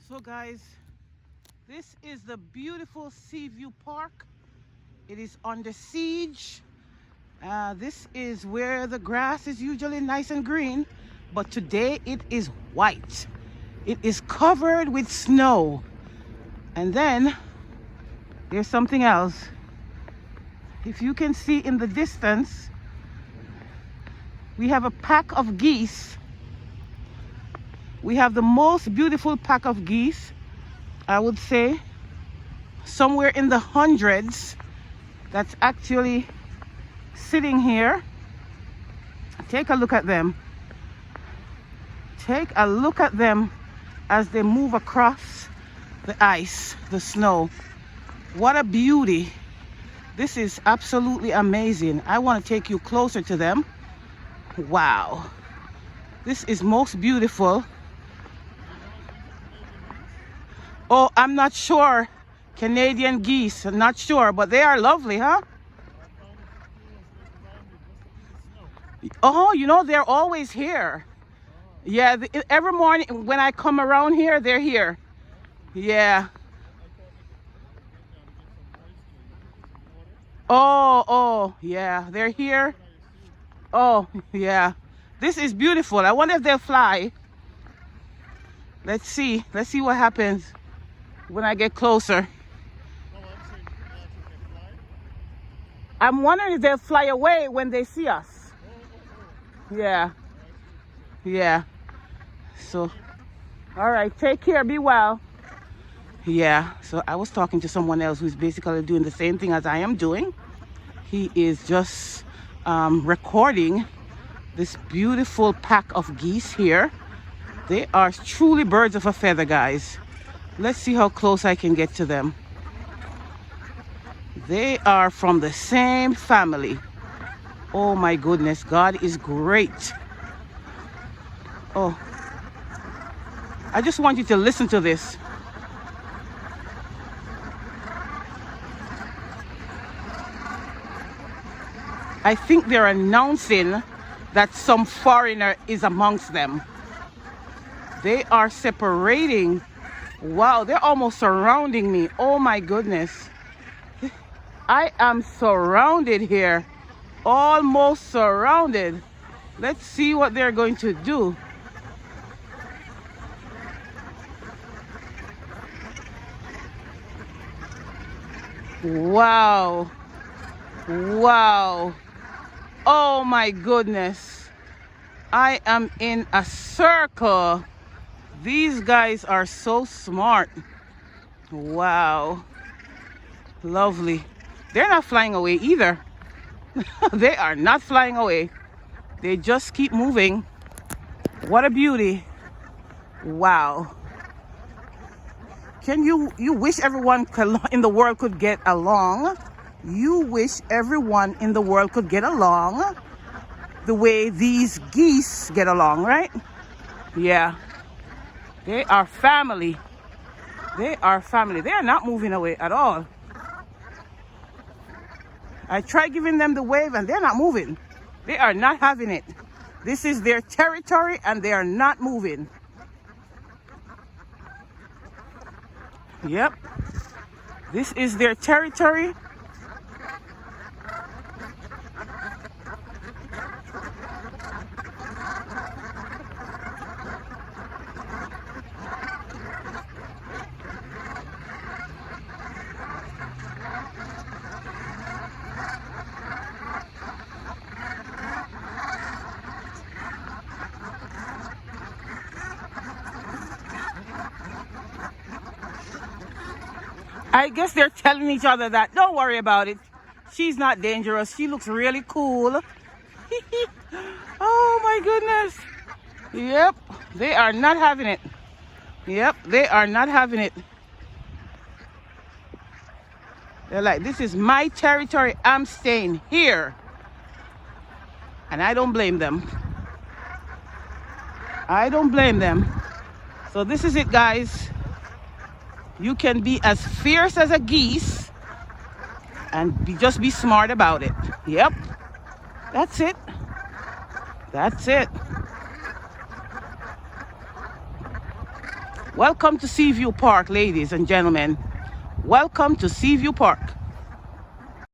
So guys, this is the beautiful Seaview Park. It is under siege. This is where the grass is usually nice and green, but today it is white. It is covered with snow. And then there's something else. If you can see in the distance, we have a pack of geese. We have the most beautiful pack of geese, I would say, somewhere in the hundreds, that's actually sitting here. Take a look at them. Take a look at them as they move across the ice, the snow. What a beauty. This is absolutely amazing. I want to take you closer to them. Wow. This is most beautiful. Oh, I'm not sure. Canadian geese, I'm not sure, but they are lovely, huh? Oh, you know, they're always here. Yeah, every morning when I come around here, they're here. Yeah. Oh, yeah, they're here. Oh, yeah. This is beautiful. I wonder if they'll fly. Let's see. Let's see what happens when I get closer. I'm wondering if they'll fly away when they see us. Yeah. Yeah. So, all right. Take care. Be well. Yeah. So I was talking to someone else who's basically doing the same thing as I am doing. He is just recording this beautiful pack of geese here. They are truly birds of a feather, guys. Let's see how close I can get to them. They are from the same family. Oh my goodness, God is great. Oh, I just want you to listen to this. I think they're announcing that some foreigner is amongst them. They are separating. Wow, they're almost surrounding me. Oh my goodness. I am surrounded here. Almost surrounded. Let's see what they're going to do. Wow. Wow. Oh my goodness. I am in a circle. These guys are so smart. Wow. Lovely. They're not flying away either. They are not flying away. They just keep moving. What a beauty. Wow. Can you wish everyone in the world could get along? You wish everyone in the world could get along the way these geese get along, right? Yeah. They are family. They are family. They are not moving away at all. I try giving them the wave and they're not moving. They are not having it. This is their territory and they are not moving. Yep. This is their territory. I guess they're telling each other that don't worry about it. She's not dangerous. She looks really cool. Oh my goodness. Yep. They are not having it. Yep. They are not having it. They're like, this is my territory. I'm staying here. And I don't blame them. I don't blame them. So this is it, guys. You can be as fierce as a geese and just be smart about it. Yep. That's it. That's it. Welcome to Seaview Park, ladies and gentlemen. Welcome to Seaview Park.